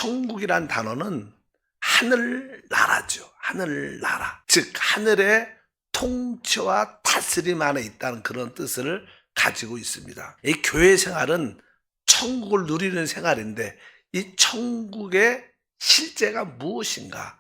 천국이란 단어는 하늘나라죠. 하늘나라. 즉 하늘의 통치와 다스림 안에 있다는 그런 뜻을 가지고 있습니다. 이 교회 생활은 천국을 누리는 생활인데 이 천국의 실제가 무엇인가?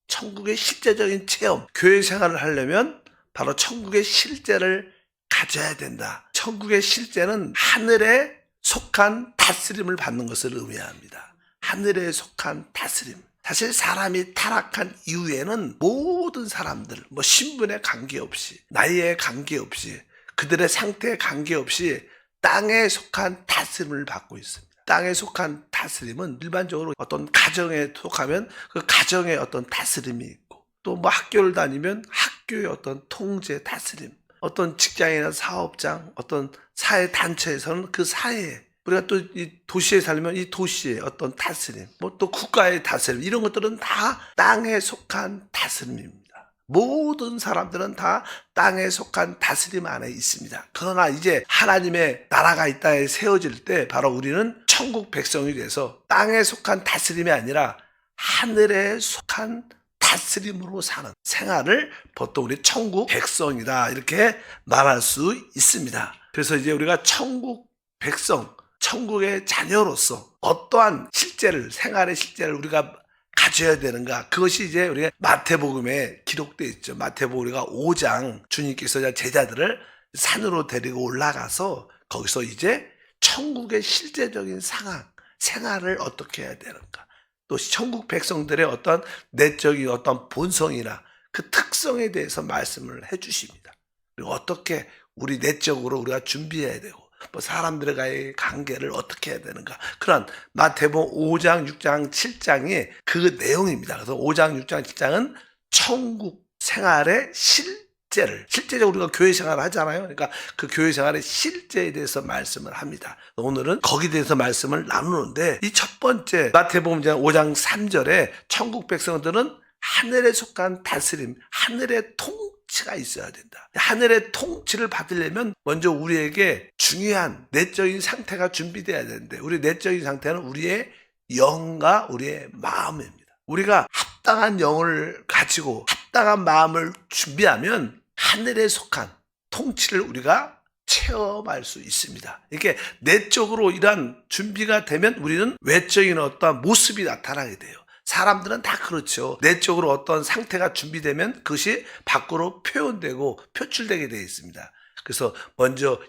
천국의 실제적인 체험, 교회 생활을 하려면 바로 천국의 실제를 가져야 된다. 천국의 실제는 하늘에 속한 다스림을 받는 것을 의미합니다. 하늘에 속한 다스림. 사실 사람이 타락한 이후에는 모든 사람들, 신분에 관계없이, 나이에 관계없이, 그들의 상태에 관계없이 땅에 속한 다스림을 받고 있습니다. 땅에 속한 다스림은 일반적으로 어떤 가정에 속하면 그 가정의 어떤 다스림이 있고, 또 학교를 다니면 학교의 어떤 통제, 다스림, 어떤 직장이나 사업장, 어떤 사회 단체에서는 그 사회에, 우리가 또 이 도시에 살면 이 도시의 어떤 다스림, 또 국가의 다스림, 이런 것들은 다 땅에 속한 다스림입니다. 모든 사람들은 다 땅에 속한 다스림 안에 있습니다. 그러나 이제 하나님의 나라가 이 땅에 세워질 때 바로 우리는 천국 백성이 돼서 땅에 속한 다스림이 아니라 하늘에 속한 다스림으로 사는 생활을 보통 우리 천국 백성이다 이렇게 말할 수 있습니다. 그래서 이제 우리가 천국 백성, 천국의 자녀로서 어떠한 실제를, 생활의 실제를 우리가 가져야 되는가? 그것이 이제 우리가 마태복음에 기록되어 있죠. 마태복음 우리가 5장 주님께서 제자들을 산으로 데리고 올라가서 거기서 이제 천국의 실제적인 상황, 생활을 어떻게 해야 되는가? 또 천국 백성들의 어떤 내적인 어떤 본성이나 그 특성에 대해서 말씀을 해 주십니다. 그리고 어떻게 우리 내적으로 우리가 준비해야 되고 사람들과의 관계를 어떻게 해야 되는가. 그런 마태복음 5장, 6장, 7장이 그 내용입니다. 그래서 5장, 6장, 7장은 천국 생활의 실제적으로 우리가 교회 생활을 하잖아요. 그러니까 그 교회 생활의 실제에 대해서 말씀을 합니다. 오늘은 거기에 대해서 말씀을 나누는데 이 첫 번째 마태복음 5장 3절에 천국 백성들은 하늘에 속한 다스림, 하늘의 통치가 있어야 된다. 하늘의 통치를 받으려면 먼저 우리에게 중요한 내적인 상태가 준비돼야 되는데 우리 내적인 상태는 우리의 영과 우리의 마음입니다. 우리가 합당한 영을 가지고 합당한 마음을 준비하면 하늘에 속한 통치를 우리가 체험할 수 있습니다. 이렇게 내적으로 이러한 준비가 되면 우리는 외적인 어떤 모습이 나타나게 돼요. 사람들은 다 그렇죠. 내적으로 어떤 상태가 준비되면 그것이 밖으로 표현되고 표출되게 되어 있습니다. 그래서 먼저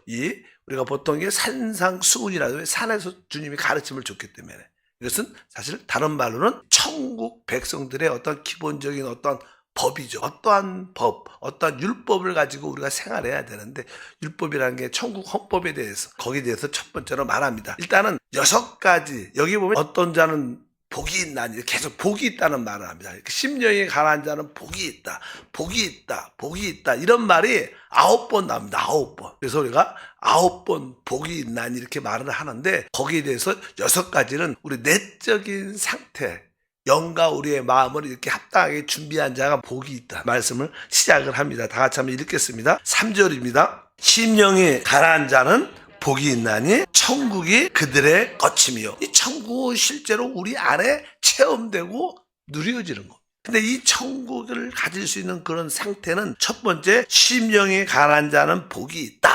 우리가 보통 이게 산상수훈이라고 산에서 주님이 가르침을 줬기 때문에 이것은 사실 다른 말로는 천국 백성들의 어떤 기본적인 어떤 법이죠. 어떠한 법, 어떠한 율법을 가지고 우리가 생활해야 되는데 율법이라는 게 천국 헌법에 대해서 거기에 대해서 첫 번째로 말합니다. 일단은 6가지 여기 보면 어떤 자는 복이 있나니 계속 복이 있다는 말을 합니다. 심령이 가난한 자는 복이 있다. 복이 있다. 복이 있다. 이런 말이 9번 나옵니다. 9번. 그래서 우리가 9번 복이 있나니 이렇게 말을 하는데 거기에 대해서 6가지는 우리 내적인 상태, 영과 우리의 마음을 이렇게 합당하게 준비한 자가 복이 있다. 말씀을 시작을 합니다. 다 같이 한번 읽겠습니다. 3절입니다. 심령이 가난한 자는 복이 있나니 천국이 그들의 거침이요. 이 천국은 실제로 우리 안에 체험되고 누려지는 겁니다. 근데 이 천국을 가질 수 있는 그런 상태는 첫 번째, 심령이 가난한 자는 복이 있다.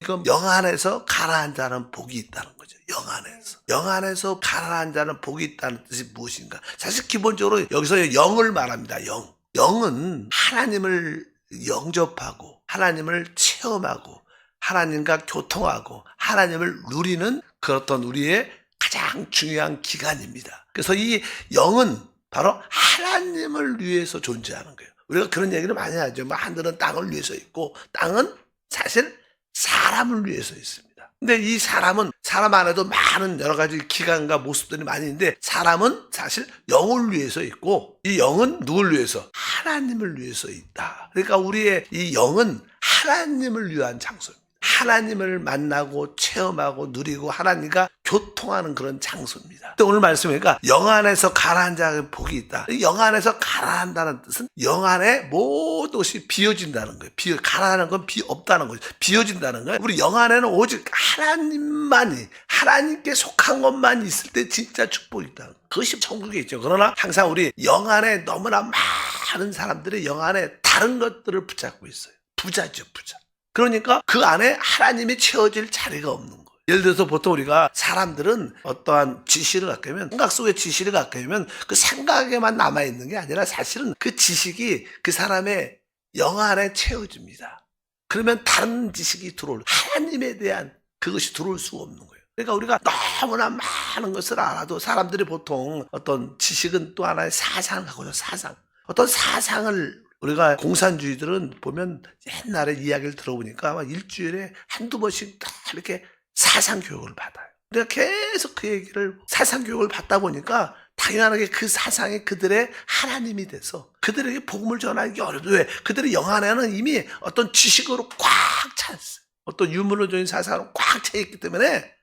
이건 영 안에서 가난한 자는 복이 있다는 거죠. 영 안에서. 영 안에서 가난한 자는 복이 있다는 뜻이 무엇인가? 사실 기본적으로 여기서 영을 말합니다. 영. 영은 하나님을 영접하고 하나님을 체험하고 하나님과 교통하고 하나님을 누리는 그런 우리의 가장 중요한 기간입니다. 그래서 이 영은 바로 하나님을 위해서 존재하는 거예요. 우리가 그런 얘기를 많이 하죠. 하늘은 땅을 위해서 있고 땅은 사실 사람을 위해서 있습니다. 근데 이 사람은 사람 안에도 많은 여러 가지 기관과 모습들이 많이 있는데 사람은 사실 영을 위해서 있고 이 영은 누굴 위해서? 하나님을 위해서 있다. 그러니까 우리의 이 영은 하나님을 위한 장소입니다. 하나님을 만나고 체험하고 누리고 하나님과 교통하는 그런 장소입니다. 또 오늘 말씀이니까 영 안에서 가라앉아 복이 있다. 영 안에서 가라앉다는 뜻은 영 안에 모든 것이 비워진다는 거예요. 가라앉는 건 없다는 거죠. 비워진다는 거예요. 우리 영 안에는 오직 하나님만이, 하나님께 속한 것만 있을 때 진짜 축복이 있다. 그것이 천국에 있죠. 그러나 항상 우리 영 안에 너무나 많은 사람들이 영 안에 다른 것들을 붙잡고 있어요. 부자죠, 부자. 그러니까 그 안에 하나님이 채워질 자리가 없는 거예요. 예를 들어서 보통 우리가 사람들은 어떠한 지식을 갖게 되면, 생각 속의 지식을 갖게 되면 그 생각에만 남아있는 게 아니라 사실은 그 지식이 그 사람의 영 안에 채워집니다. 그러면 다른 지식이 들어올, 하나님에 대한 그것이 들어올 수가 없는 거예요. 그러니까 우리가 너무나 많은 것을 알아도 사람들이 보통 어떤 지식은 또 하나의 사상을 갖고 있어요. 사상. 어떤 사상을 우리가 공산주의들은 보면 옛날에 이야기를 들어보니까 아마 일주일에 한두 번씩 다 이렇게 사상 교육을 받아요. 우리가 계속 그 얘기를 사상 교육을 받다 보니까 당연하게 그 사상이 그들의 하나님이 돼서 그들에게 복음을 전하기 어려워요. 왜? 그들의 영 안에는 이미 어떤 지식으로 꽉 찼어요. 어떤 유물론적인 사상으로 꽉 차 있기 때문에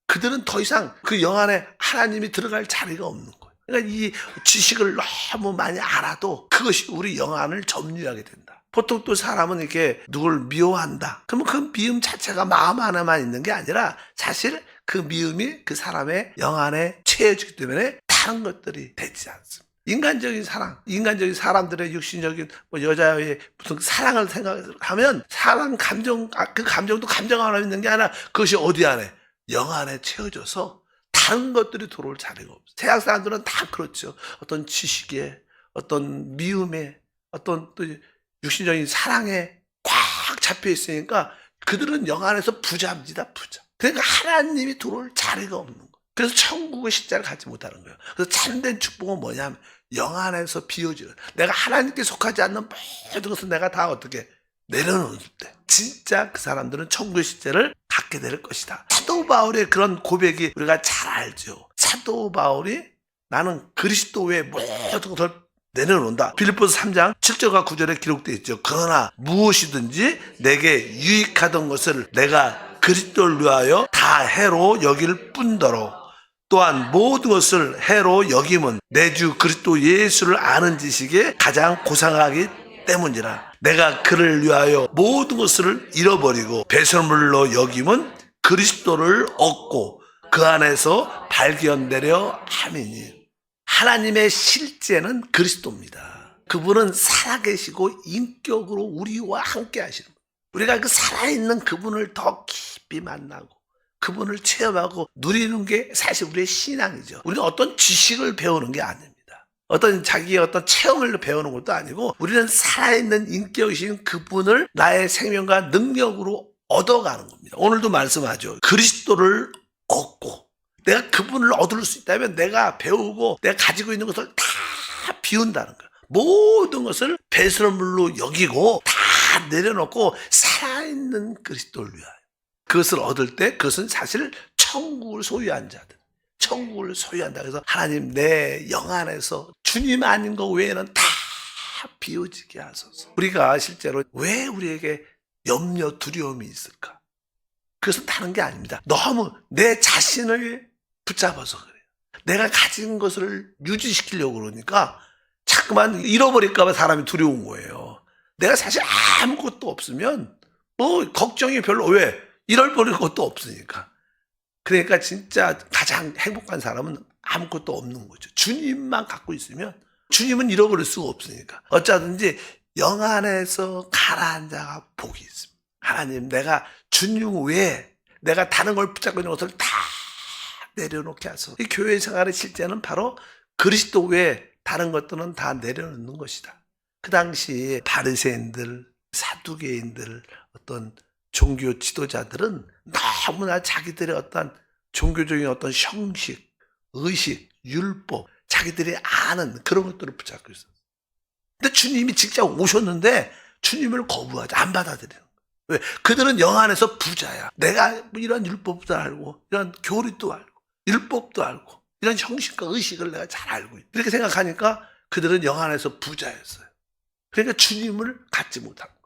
그들은 더 이상 그 영 안에 하나님이 들어갈 자리가 없는 거예요. 그러니까 이 지식을 너무 많이 알아도 그것이 우리 영 안을 점유하게 된다. 보통 또 사람은 이렇게 누굴 미워한다. 그러면 그 미움 자체가 마음 안에만 있는 게 아니라 사실 그 미움이 그 사람의 영 안에 채워지기 때문에 다른 것들이 되지 않습니다. 인간적인 사랑, 인간적인 사람들의 육신적인 여자의 무슨 사랑을 생각하면 사랑 감정, 그 감정도 감정 안에 있는 게 아니라 그것이 어디 안에? 영 안에 채워져서 다른 것들이 들어올 자리가 없어요. 세상 사람들은 다 그렇죠. 어떤 지식에, 어떤 미움에, 어떤 또 육신적인 사랑에 꽉 잡혀 있으니까 그들은 영 안에서 부자입니다, 부자. 그러니까 하나님이 들어올 자리가 없는 거예요. 그래서 천국의 십자를 갖지 못하는 거예요. 그래서 참된 축복은 뭐냐면 영 안에서 비워지는, 내가 하나님께 속하지 않는 모든 것을 내가 다 어떻게 내려놓을 때 진짜 그 사람들은 천국의 십자를 갖게 될 것이다. 사도 바울의 그런 고백이 우리가 잘 알죠. 사도 바울이 나는 그리스도 외에 모든 것을 내려놓는다. 빌립보서 3장 7절과 9절에 기록되어 있죠. 그러나 무엇이든지 내게 유익하던 것을 내가 그리스도를 위하여 다 해로 여길 뿐더러 또한 모든 것을 해로 여김은 내 주 그리스도 예수를 아는 지식에 가장 고상하기 때문이라. 내가 그를 위하여 모든 것을 잃어버리고 배설물로 여김은 그리스도를 얻고 그 안에서 발견되려 함이니. 하나님의 실제는 그리스도입니다. 그분은 살아계시고 인격으로 우리와 함께 하시는 거예요. 우리가 그 살아있는 그분을 더 깊이 만나고 그분을 체험하고 누리는 게 사실 우리의 신앙이죠. 우리는 어떤 지식을 배우는 게 아닙니다. 어떤 자기의 어떤 체험을 배우는 것도 아니고 우리는 살아있는 인격이신 그분을 나의 생명과 능력으로 얻어가는 겁니다. 오늘도 말씀하죠. 그리스도를 얻고 내가 그분을 얻을 수 있다면 내가 배우고 내가 가지고 있는 것을 다 비운다는 거예요. 모든 것을 배설물로 여기고 다 내려놓고 살아있는 그리스도를 위하여 그것을 얻을 때 그것은 사실 천국을 소유한 자들, 천국을 소유한다. 그래서 하나님 내 영 안에서 주님 아닌 것 외에는 다 비워지게 하소서. 우리가 실제로 왜 우리에게 염려, 두려움이 있을까? 그것은 다른 게 아닙니다. 너무 내 자신을 붙잡아서 그래요. 내가 가진 것을 유지시키려고 그러니까 자꾸만 잃어버릴까 봐 사람이 두려운 거예요. 내가 사실 아무것도 없으면 뭐 걱정이 별로, 왜? 잃어버릴 것도 없으니까. 그러니까 진짜 가장 행복한 사람은 아무것도 없는 거죠. 주님만 갖고 있으면 주님은 잃어버릴 수가 없으니까. 어쩌든지 영 안에서 가라앉아가 복이 있습니다. 하나님, 내가 주님 외에 내가 다른 걸 붙잡고 있는 것을 다 내려놓게 하소서. 이 교회 생활의 실제는 바로 그리스도 외에 다른 것들은 다 내려놓는 것이다. 그 당시 바리새인들, 사두개인들, 어떤 종교 지도자들은 너무나 자기들의 어떤 종교적인 어떤 형식, 의식, 율법, 자기들이 아는 그런 것들을 붙잡고 있었어요. 근데 주님이 직접 오셨는데 주님을 거부하지, 안 받아들이는 거예요. 왜? 그들은 영 안에서 부자야. 내가 이런 율법도 알고, 이런 교리도 알고, 율법도 알고, 이런 형식과 의식을 내가 잘 알고 있다. 이렇게 생각하니까 그들은 영 안에서 부자였어요. 그러니까 주님을 갖지 못한 거예요.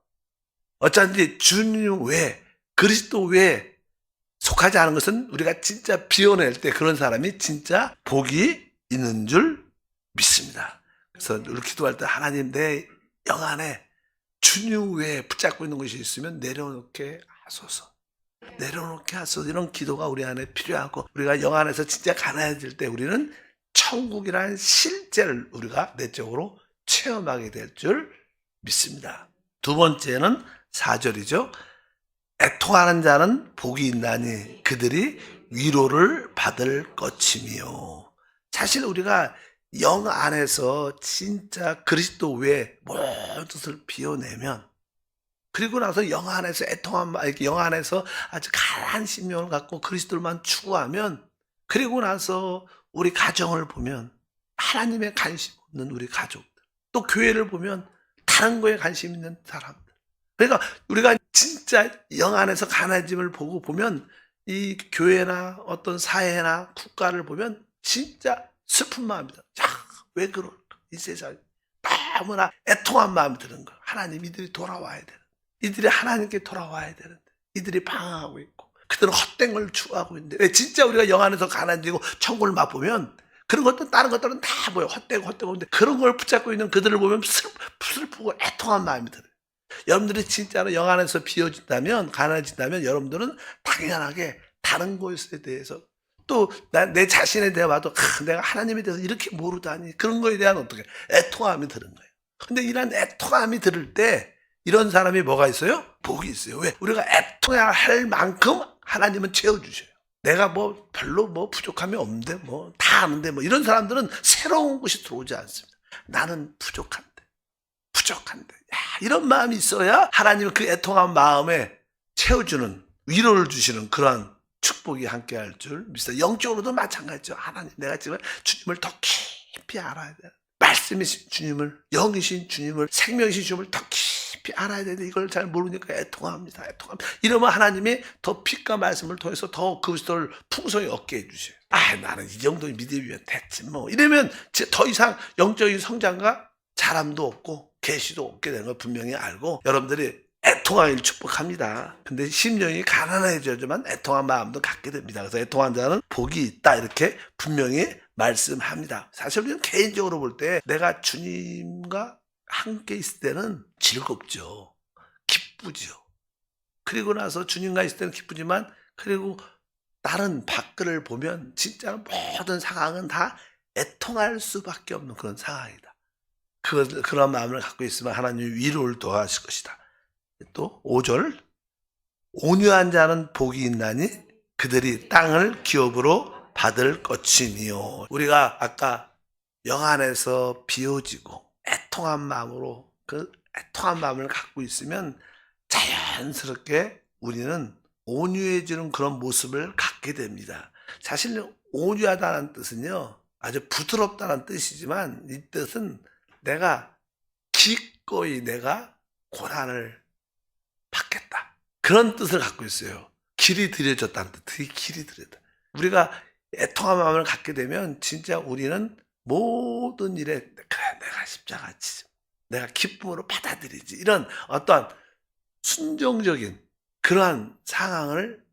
어쩐지 주님 외에 그리스도 외에 속하지 않은 것은 우리가 진짜 비워낼 때 그런 사람이 진짜 복이 있는 줄 믿습니다. 그래서 우리 기도할 때 하나님 내 영 안에 주님 외에 붙잡고 있는 것이 있으면 내려놓게 하소서. 내려놓게 하소서. 이런 기도가 우리 안에 필요하고 우리가 영 안에서 진짜 가난해질 때 우리는 천국이라는 실제를 우리가 내적으로 체험하게 될 줄 믿습니다. 두 번째는 4절이죠. 애통하는 자는 복이 있나니 그들이 위로를 받을 것이며. 사실 우리가 영 안에서 진짜 그리스도 외에 모든 것을 비워내면 그리고 나서 영 안에서 영 안에서 아주 강한 심령을 갖고 그리스도만 추구하면 그리고 나서 우리 가정을 보면 하나님의 관심 없는 우리 가족들 또 교회를 보면 다른 거에 관심 있는 사람들 그러니까 우리가 진짜 영 안에서 가난해짐을 보면 이 교회나 어떤 사회나 국가를 보면 진짜 슬픈 마음이다. 야, 왜 그럴까? 이 세상에 너무나 애통한 마음이 드는 거야. 하나님 이들이 돌아와야 되는 이들이 하나님께 돌아와야 되는데 이들이 방황하고 있고 그들은 헛된 걸 추구하고 있는데 왜 진짜 우리가 영 안에서 가난해지고 천국을 맛보면 그런 것들 다른 것들은 다 뭐예요? 헛되고 근데 그런 걸 붙잡고 있는 그들을 보면 슬프고 애통한 마음이 들어요. 여러분들이 진짜로 영 안에서 비워진다면 가난해진다면 여러분들은 당연하게 다른 것에 대해서 또 내 자신에 대해 봐도 내가 하나님에 대해서 이렇게 모르다니 그런 거에 대한 어떻게 애통함이 드는 거예요. 근데 이런 애통함이 들을 때 이런 사람이 뭐가 있어요? 복이 있어요. 왜? 우리가 애통해야 할 만큼 하나님은 채워주셔요. 내가 뭐 별로 뭐 부족함이 없는데 뭐 다 아는데 뭐 이런 사람들은 새로운 것이 들어오지 않습니다. 나는 부족한데 야, 이런 마음이 있어야 하나님은 그 애통한 마음에 채워주는 위로를 주시는 그러한 축복이 함께할 줄 믿습니다. 영적으로도 마찬가지죠. 하나님 내가 지금 주님을 더 깊이 알아야 돼. 말씀이신 주님을 영이신 주님을 생명이신 주님을 더 깊이 알아야 되는데 이걸 잘 모르니까 애통합니다. 이러면 하나님이 더 빛과 말씀을 통해서 더 그리스도를 풍성히 얻게 해주셔요. 나는 이 정도 믿음이면 됐지 뭐 이러면 더 이상 영적인 성장과 자람도 없고 계시도 없게 되는 걸 분명히 알고 여러분들이 애통하기를 축복합니다. 근데 심령이 가난해져야지만 애통한 마음도 갖게 됩니다. 그래서 애통한 자는 복이 있다 이렇게 분명히 말씀합니다. 사실 우리는 개인적으로 볼 때 내가 주님과 함께 있을 때는 즐겁죠. 기쁘죠. 그리고 나서 주님과 있을 때는 기쁘지만 그리고 다른 밖을 보면 진짜 모든 상황은 다 애통할 수밖에 없는 그런 상황이다. 그런 마음을 갖고 있으면 하나님이 위로를 도와주실 것이다. 또 5절 온유한 자는 복이 있나니 그들이 땅을 기업으로 받을 것이니요. 우리가 아까 영 안에서 비워지고 애통한 마음으로 그 애통한 마음을 갖고 있으면 자연스럽게 우리는 온유해지는 그런 모습을 갖게 됩니다. 사실 온유하다는 뜻은요 아주 부드럽다는 뜻이지만 이 뜻은 내가 기꺼이 내가 고난을 받겠다. 그런 뜻을 갖고 있어요. 길이 들여졌다는 뜻. 길이 들여졌다. 우리가 애통한 마음을 갖게 되면 진짜 우리는 모든 일에 그래 내가 십자가 지지. 내가 기쁨으로 받아들이지. 이런 어떤 순종적인 그러한 상황을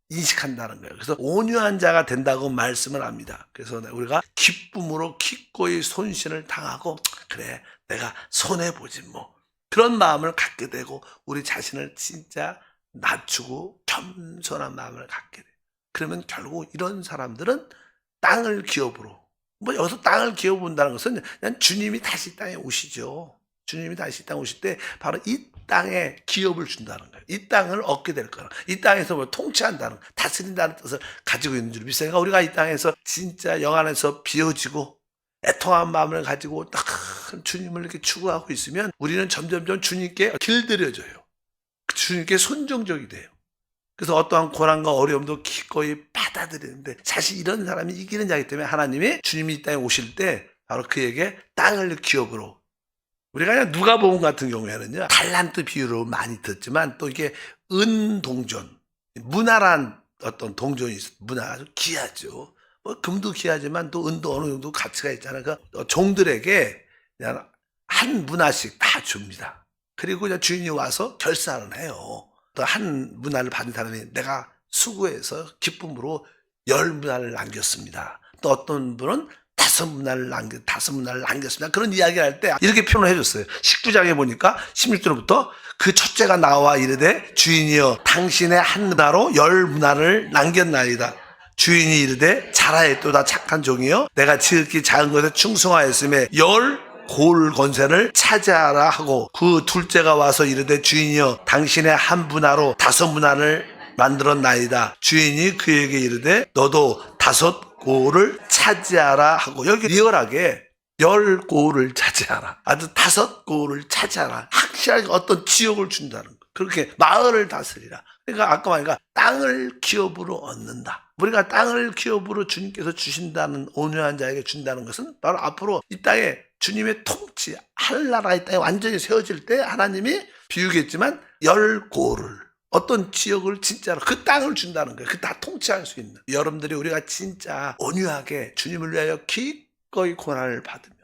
인식한다는 거예요. 그래서 온유한 자가 된다고 말씀을 합니다. 그래서 우리가 기쁨으로 기꺼이 손신을 당하고 그래 내가 손해보지 뭐 그런 마음을 갖게 되고 우리 자신을 진짜 낮추고 겸손한 마음을 갖게 돼요. 그러면 결국 이런 사람들은 땅을 기업으로 뭐 여기서 땅을 기업 본다는 것은 그냥 주님이 다시 땅에 오시죠. 주님이 다시 땅에 오실 때 바로 이 땅에 기업을 준다는 거예요. 이 땅을 얻게 될 거예요. 이 땅에서 뭐 통치한다는 다스린다는 뜻을 가지고 있는 줄 믿으니까 우리가 이 땅에서 진짜 영 안에서 비워지고 애통한 마음을 가지고 딱 주님을 이렇게 추구하고 있으면 우리는 점점점 주님께 길들여져요. 주님께 순종적이 돼요. 그래서 어떠한 고난과 어려움도 기꺼이 받아들이는데 사실 이런 사람이 이기는 자이기 때문에 하나님이 주님이 이 땅에 오실 때 바로 그에게 땅을 기업으로 우리가 그냥 누가복음 같은 경우에는요 달란트 비유로 많이 듣지만 또 이게 은동전 문화란 어떤 동전이 있어요. 문화가 아주 귀하죠. 뭐 금도 귀하지만 또 은도 어느 정도 가치가 있잖아요. 그 종들에게 그냥 한 문화씩 다 줍니다. 그리고 그냥 주인이 와서 결산을 해요. 또 한 문화를 받은 사람이 내가 수고해서 기쁨으로 10문화를 남겼습니다. 또 어떤 분은 5문화를 남겼습니다. 그런 이야기를 할 때 이렇게 표현을 해줬어요. 19장에 보니까 16절부터 그 첫째가 나와 이르되 주인이여 당신의 한 문화로 10문화를 남겼나이다. 주인이 이르되 잘하였도다 착한 종이여 내가 지극히 작은 것에 충성하였음에 10고을 권세를 차지하라 하고 그 둘째가 와서 이르되 주인이여 당신의 한 문화로 5문화를 만들었나이다. 주인이 그에게 이르되 너도 5고을을 차지하라 하고 여기 리얼하게 10고을을 차지하라. 아주 5고을을 차지하라. 확실하게 어떤 지역을 준다는 거. 그렇게 마을을 다스리라. 그러니까 아까 말니까 땅을 기업으로 얻는다. 우리가 땅을 기업으로 주님께서 주신다는 온유한 자에게 준다는 것은 바로 앞으로 이 땅에 주님의 통치, 하늘나라가 이 땅에 완전히 세워질 때 하나님이 비우겠지만 10고을을 어떤 지역을 진짜로 그 땅을 준다는 거예요. 그 다 통치할 수 있는. 여러분들이 우리가 진짜 온유하게 주님을 위하여 기꺼이 고난을 받으며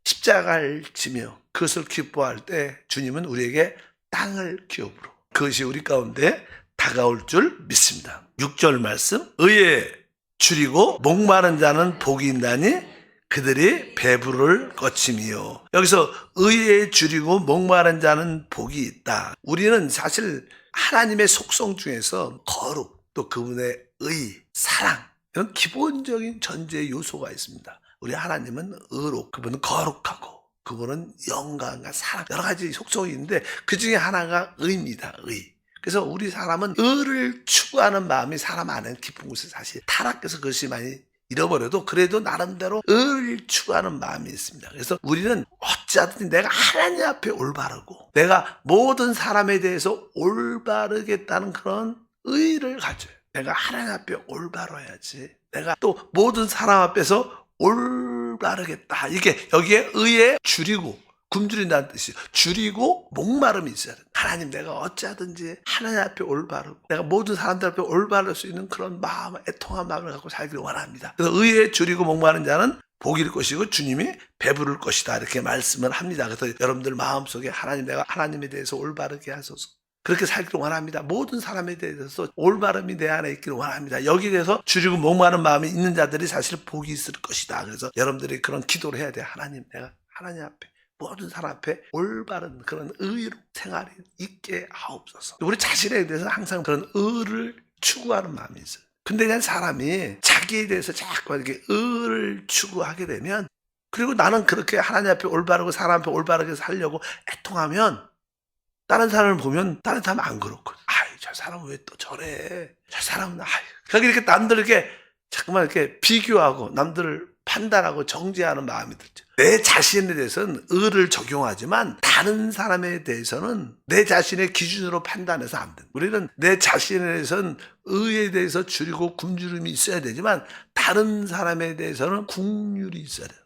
십자가를 지며 그것을 기뻐할 때 주님은 우리에게 땅을 기업으로 그것이 우리 가운데 다가올 줄 믿습니다. 6절 말씀 의에 줄이고 목마른 자는 복이 있나니 그들이 배부를 거침이요. 여기서 의에 줄이고 목마른 자는 복이 있다. 우리는 사실 하나님의 속성 중에서 거룩, 또 그분의 의, 사랑 이런 기본적인 전제 요소가 있습니다. 우리 하나님은 의로, 그분은 거룩하고 그분은 영광과 사랑 여러 가지 속성이 있는데 그 중에 하나가 의입니다. 의. 그래서 우리 사람은 의를 추구하는 마음이 사람 안에는 깊은 곳에 사실 타락해서 그것이 많이 잃어버려도 그래도 나름대로 의를 추구하는 마음이 있습니다. 그래서 우리는 어찌하든지 내가 하나님 앞에 올바르고 내가 모든 사람에 대해서 올바르겠다는 그런 의를 가져요. 내가 하나님 앞에 올바르야지. 내가 또 모든 사람 앞에서 올바르겠다. 이게 여기에 의에 줄이고 굶주린다는 뜻이에요. 줄이고 목마름이 있어야 돼. 하나님 내가 어찌하든지 하나님 앞에 올바르고 내가 모든 사람들 앞에 올바를 수 있는 그런 마음, 애통한 마음을 갖고 살기를 원합니다. 그래서 의에 줄이고 목마른 자는 복이 일 것이고 주님이 배부를 것이다 이렇게 말씀을 합니다. 그래서 여러분들 마음속에 하나님 내가 하나님에 대해서 올바르게 하소서. 그렇게 살기를 원합니다. 모든 사람에 대해서 올바름이 내 안에 있기를 원합니다. 여기에 대해서 줄이고 목마른 마음이 있는 자들이 사실 복이 있을 것이다. 그래서 여러분들이 그런 기도를 해야 돼요. 하나님 내가 하나님 앞에 모든 사람 앞에 올바른 그런 의로 생활이 있게 하옵소서. 우리 자신에 대해서 항상 그런 의를 추구하는 마음이 있어요. 근데 그냥 사람이 자기에 대해서 자꾸 이렇게 의를 추구하게 되면 그리고 나는 그렇게 하나님 앞에 올바르고 사람 앞에 올바르게 살려고 애통하면 다른 사람을 보면 다른 사람은 안 그렇거든. 아이 저 사람은 왜 또 저래. 저 사람은 그렇게 이렇게 남들에게 자꾸만 이렇게 비교하고 남들을 판단하고 정죄하는 마음이 들죠. 내 자신에 대해서는 의를 적용하지만 다른 사람에 대해서는 내 자신의 기준으로 판단해서 안 된다. 우리는 내 자신에 대해서는 의에 대해서 줄이고 굶주림이 있어야 되지만 다른 사람에 대해서는 국률이 있어야 돼요.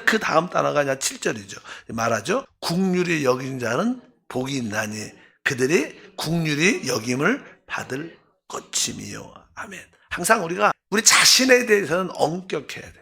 그 다음 단어가 그냥 7절이죠. 말하죠. 국률이 여긴 자는 복이 있나니 그들이 국률이 여김을 받을 것임이요. 아멘. 항상 우리가 우리 자신에 대해서는 엄격해야 돼요.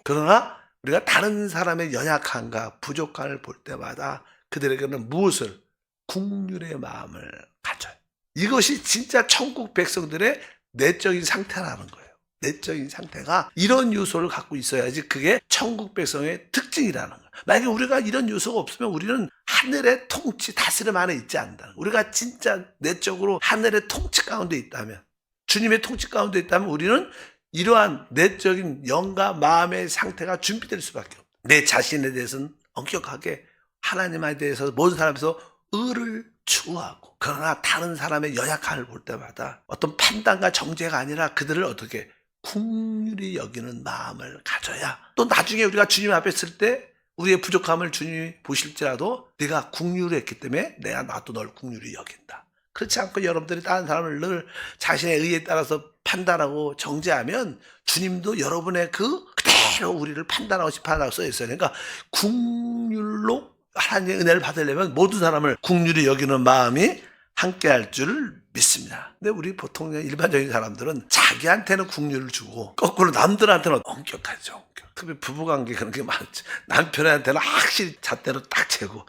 그러나 우리가 다른 사람의 연약함과 부족함을 볼 때마다 그들에게는 무엇을? 국률의 마음을 가져요. 이것이 진짜 천국 백성들의 내적인 상태라는 거예요. 내적인 상태가 이런 요소를 갖고 있어야지 그게 천국 백성의 특징이라는 거예요. 만약에 우리가 이런 요소가 없으면 우리는 하늘의 통치, 다스림 안에 있지 않는다는 거예요. 우리가 진짜 내적으로 하늘의 통치 가운데 있다면, 주님의 통치 가운데 있다면 우리는 이러한 내적인 영과 마음의 상태가 준비될 수밖에 없다. 내 자신에 대해서는 엄격하게 하나님에 대해서 모든 사람에서 의를 추구하고 그러나 다른 사람의 연약함을 볼 때마다 어떤 판단과 정죄가 아니라 그들을 어떻게 긍휼히 여기는 마음을 가져야 또 나중에 우리가 주님 앞에 있을 때 우리의 부족함을 주님이 보실지라도 네가 긍휼히 했기 때문에 내가 나도 널 긍휼히 여긴다. 그렇지 않고 여러분들이 다른 사람을 늘 자신의 의에 따라서 판단하고 정죄하면 주님도 여러분의 그대로 우리를 판단하고 심판하고 써 있어요. 그러니까 긍휼로 하나님의 은혜를 받으려면 모든 사람을 긍휼히 여기는 마음이 함께 할 줄 믿습니다. 근데 우리 보통 일반적인 사람들은 자기한테는 긍휼을 주고 거꾸로 남들한테는 엄격하죠. 특히 부부관계 그런 게 많죠. 남편한테는 확실히 잣대로 딱 재고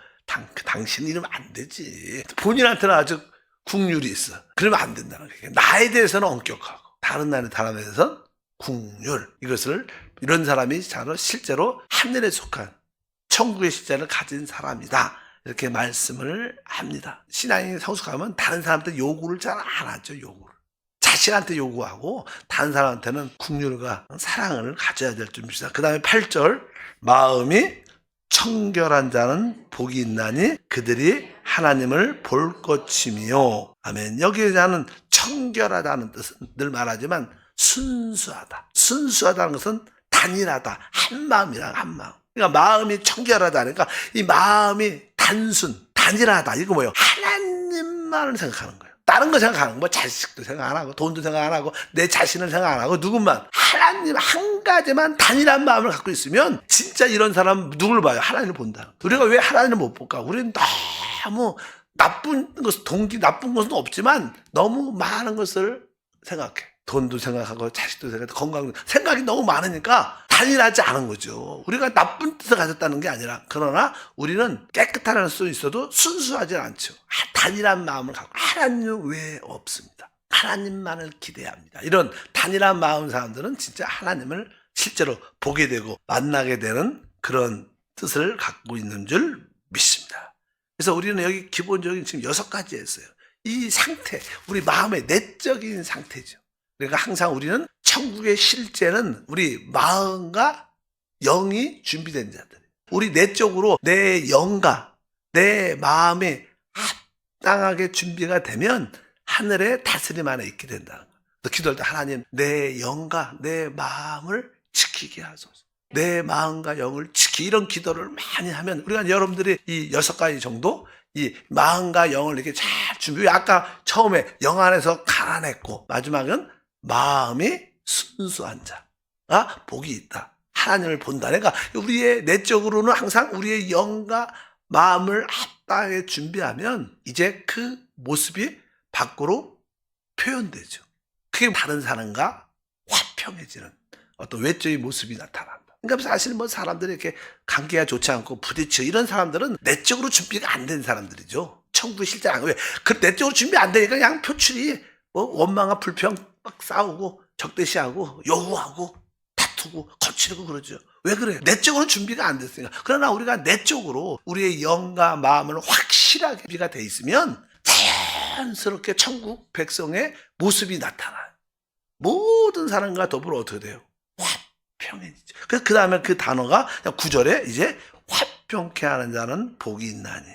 당신 이러면 안 되지. 본인한테는 아주 국률이 있어. 그러면 안 된다는 거예요. 나에 대해서는 엄격하고 다른 사람에 대해서는 국률. 이것을 이런 사람이 실제로 하늘에 속한 천국의 실제를 가진 사람이다. 이렇게 말씀을 합니다. 신앙이 성숙하면 다른 사람한테 요구를 잘 안 하죠. 요구를. 자신한테 요구하고 다른 사람한테는 국률과 사랑을 가져야 될 줄입니다. 그 다음에 8절 마음이 청결한 자는 복이 있나니 그들이 하나님을 볼 것이며. 아멘. 여기에 대한 청결하다는 뜻은 늘 말하지만 순수하다. 순수하다는 것은 단일하다. 한 마음이랑 한 마음. 그러니까 마음이 청결하다. 그러니까 이 마음이 단일하다. 이거 뭐예요? 하나님만을 생각하는 거예요. 다른 거 생각하는 거, 뭐 자식도 생각 안 하고 돈도 생각 안 하고 내 자신을 생각 안 하고 누군만 하나님 한 가지만 단일한 마음을 갖고 있으면 진짜 이런 사람 누굴 봐요? 하나님을 본다. 우리가 왜 하나님을 못 볼까? 우리는 너무 나쁜 것은 없지만 너무 많은 것을 생각해. 돈도 생각하고 자식도 생각하고 건강도 생각이 너무 많으니까 단일하지 않은 거죠. 우리가 나쁜 뜻을 가졌다는 게 아니라 그러나 우리는 깨끗하다는 수 있어도 순수하지 않죠. 단일한 마음을 갖고 하나님 외에 없습니다. 하나님만을 기대합니다. 이런 단일한 마음 사람들은 진짜 하나님을 실제로 보게 되고 만나게 되는 그런 뜻을 갖고 있는 줄 믿습니다. 그래서 우리는 여기 기본적인 지금 6가지 했어요. 이 상태, 우리 마음의 내적인 상태죠. 그러니까 항상 우리는 천국의 실제는 우리 마음과 영이 준비된 자들. 우리 내적으로 내 영과 내 마음이 합당하게 준비가 되면 하늘의 다스림 안에 있게 된다는 거예요. 기도할 때 하나님 내 영과 내 마음을 지키게 하소서. 내 마음과 영을 이런 기도를 많이 하면 우리가 여러분들이 이 6가지 정도 이 마음과 영을 이렇게 잘 준비. 아까 처음에 영 안에서 가난했고 마지막은 마음이 순수한 자가 복이 있다. 하나님을 본다. 그러니까 우리의 내적으로는 항상 우리의 영과 마음을 합당하게 준비하면 이제 그 모습이 밖으로 표현되죠. 그게 다른 사람과 화평해지는 어떤 외적인 모습이 나타난다. 그러니까 사실 사람들이 이렇게 관계가 좋지 않고 부딪혀 이런 사람들은 내적으로 준비가 안 된 사람들이죠. 천국에 실제 안 왜? 그 내적으로 준비 안 되니까 그냥 표출이 원망과 불평 막 싸우고 적대시하고 요구하고 다투고 거칠고 그러죠. 왜 그래요? 내적으로 준비가 안 됐으니까. 그러나 우리가 내적으로 우리의 영과 마음을 확실하게 준비가 돼 있으면 자연스럽게 천국 백성의 모습이 나타나요. 모든 사람과 더불어 어떻게 돼요? 화평해지죠. 그래서 그 다음에 그 단어가 9절에 이제 화평케 하는 자는 복이 있나니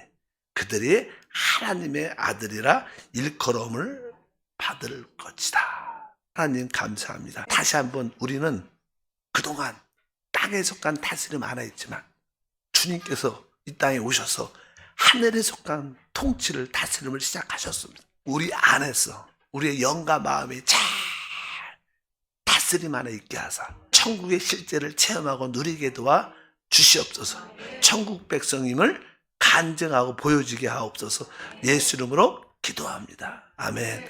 그들이 하나님의 아들이라 일컬음을 받을 것이다. 하나님 감사합니다. 다시 한번 우리는 그동안 땅에 속한 다스림 안에 있지만 주님께서 이 땅에 오셔서 하늘에 속한 통치를 다스림을 시작하셨습니다. 우리 안에서 우리의 영과 마음이 잘 다스림 안에 있게 하사 천국의 실제를 체험하고 누리게 도와 주시옵소서. 천국 백성임을 간증하고 보여지게 하옵소서. 예수 이름으로 기도합니다. 아멘.